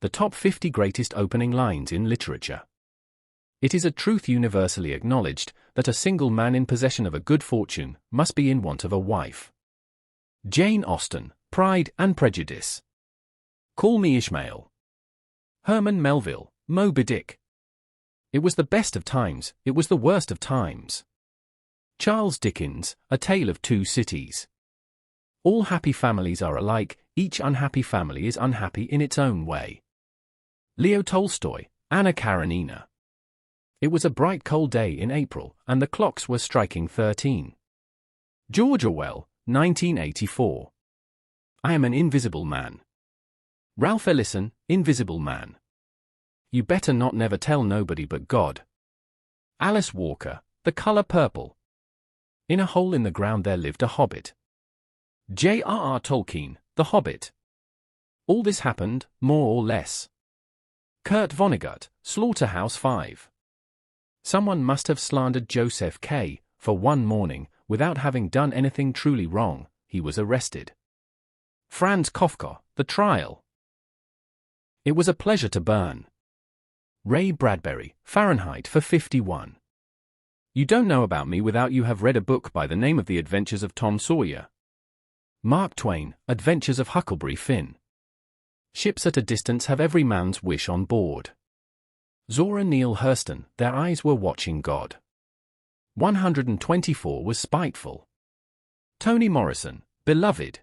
the top 50 greatest opening lines in literature. It is a truth universally acknowledged that a single man in possession of a good fortune must be in want of a wife. Jane Austen, Pride and Prejudice. Call Me Ishmael. Herman Melville, Moby Dick. It was the best of times, it was the worst of times. Charles Dickens, A Tale of Two Cities. All happy families are alike, each unhappy family is unhappy in its own way. Leo Tolstoy, Anna Karenina. It was a bright cold day in April, and the clocks were striking 13. George Orwell, 1984. I Am an Invisible Man. Ralph Ellison, Invisible Man. You Better Not Never Tell Nobody But God. Alice Walker, The Color Purple. In a hole in the ground there lived a hobbit. J.R.R. Tolkien, The Hobbit. All this happened, more or less. Kurt Vonnegut, Slaughterhouse-Five. Someone must have slandered Joseph K. For one morning, without having done anything truly wrong, he was arrested. Franz Kafka, The Trial. It was a pleasure to burn. Ray Bradbury, Fahrenheit 451. You don't know about me without you have read a book by the name of The Adventures of Tom Sawyer. Mark Twain, Adventures of Huckleberry Finn. Ships at a distance have every man's wish on board. Zora Neale Hurston, Their Eyes Were Watching God. 124 Was Spiteful. Toni Morrison, Beloved.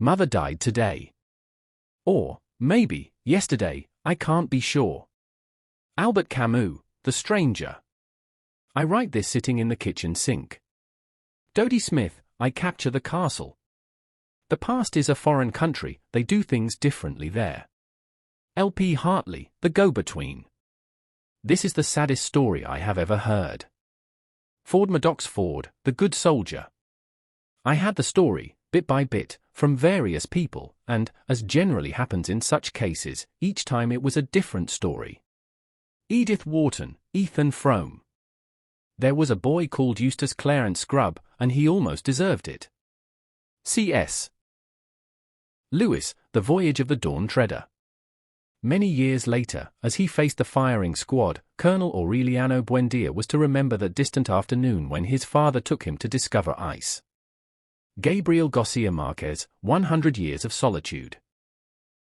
Mother Died Today. Or, maybe, Yesterday, I Can't Be Sure. Albert Camus, The Stranger. I write this sitting in the kitchen sink. Dodie Smith, I Capture the Castle. The past is a foreign country, they do things differently there. L.P. Hartley, The Go-Between. This is the saddest story I have ever heard. Ford Madox Ford, The Good Soldier. I had the story, bit by bit, from various people, and, as generally happens in such cases, each time it was a different story. Edith Wharton, Ethan Frome. There was a boy called Eustace Clarence Scrubb, and he almost deserved it. C.S. Lewis, The Voyage of the Dawn Treader. Many years later, as he faced the firing squad, Colonel Aureliano Buendia was to remember that distant afternoon when his father took him to discover ice. Gabriel Garcia Marquez, 100 Years of Solitude.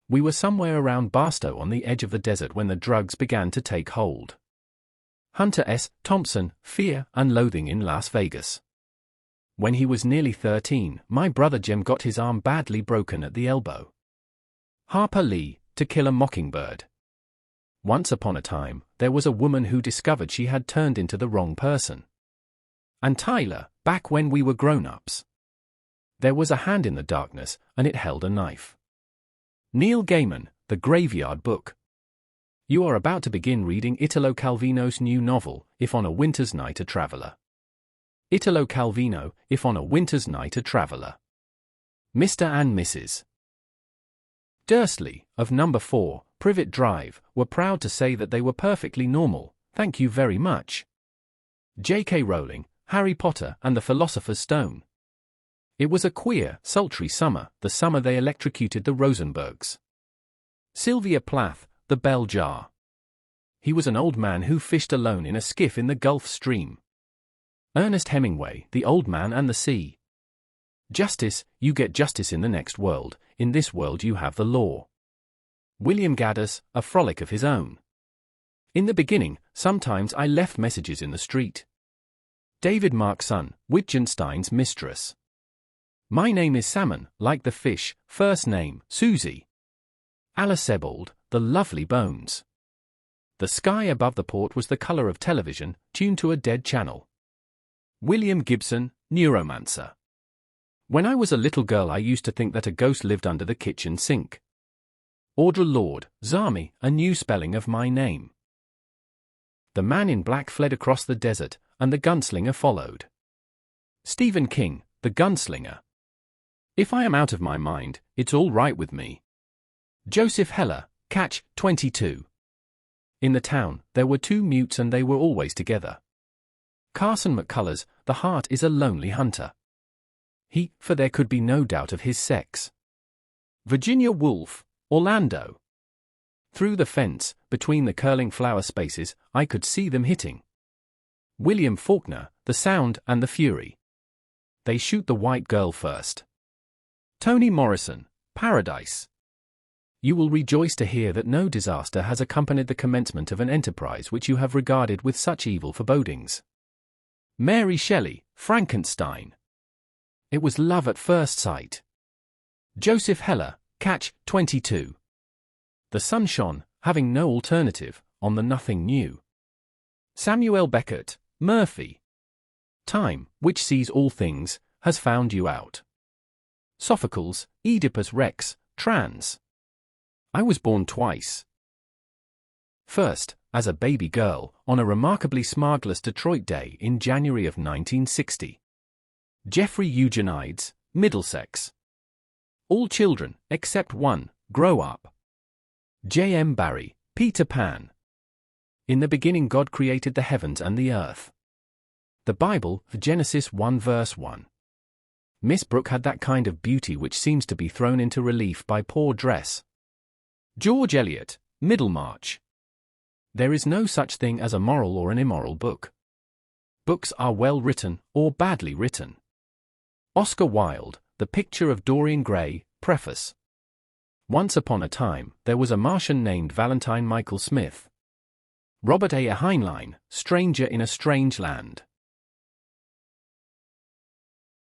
We were somewhere around Barstow on the edge of the desert when the drugs began to take hold. Hunter S. Thompson, Fear and Loathing in Las Vegas. When he was nearly 13, my brother Jem got his arm badly broken at the elbow. Harper Lee, To Kill a Mockingbird. Once upon a time, there was a woman who discovered she had turned into the wrong person. And Tyler, Back When We Were Grown-Ups. There was a hand in the darkness, and it held a knife. Neil Gaiman, The Graveyard Book. You are about to begin reading Italo Calvino's new novel, If on a Winter's Night a Traveler. Italo Calvino, If on a Winter's Night a Traveler. Mr. and Mrs. Dursley, of Number 4, Privet Drive, were proud to say that they were perfectly normal, thank you very much. J.K. Rowling, Harry Potter and the Philosopher's Stone. It was a queer, sultry summer, the summer they electrocuted the Rosenbergs. Sylvia Plath, The Bell Jar. He was an old man who fished alone in a skiff in the Gulf Stream. Ernest Hemingway, The Old Man and the Sea. Justice, you get justice in the next world, in this world you have the law. William Gaddis, A Frolic of His Own. In the beginning, sometimes I left messages in the street. David Markson, Wittgenstein's Mistress. My name is Salmon, like the fish, first name, Susie. Alice Sebold, The Lovely Bones. The sky above the port was the color of television, tuned to a dead channel. William Gibson, Neuromancer. When I was a little girl I used to think that a ghost lived under the kitchen sink. Audre Lorde, Zami, A New Spelling of My Name. The man in black fled across the desert, and the gunslinger followed. Stephen King, The Gunslinger. If I am out of my mind, it's all right with me. Joseph Heller, Catch 22. In the town, there were two mutes and they were always together. Carson McCullers, The Heart is a Lonely Hunter. For there could be no doubt of his sex. Virginia Woolf, Orlando. Through the fence, between the curling flower spaces, I could see them hitting. William Faulkner, The Sound and the Fury. They shoot the white girl first. Toni Morrison, Paradise. You will rejoice to hear that no disaster has accompanied the commencement of an enterprise which you have regarded with such evil forebodings. Mary Shelley, Frankenstein. It was love at first sight. Joseph Heller, Catch 22. The sun shone, having no alternative, on the nothing new. Samuel Beckett, Murphy. Time, which sees all things, has found you out. Sophocles, Oedipus Rex, trans. I was born twice. First, as a baby girl, on a remarkably smargless Detroit day in January of 1960. Jeffrey Eugenides, Middlesex. All children, except one, grow up. J. M. Barrie, Peter Pan. In the beginning God created the heavens and the earth. The Bible, Genesis 1 verse 1. Miss Brooke had that kind of beauty which seems to be thrown into relief by poor dress. George Eliot, Middlemarch. There is no such thing as a moral or an immoral book. Books are well written or badly written. Oscar Wilde, The Picture of Dorian Gray, preface. Once upon a time, there was a Martian named Valentine Michael Smith. Robert A. Heinlein, Stranger in a Strange Land.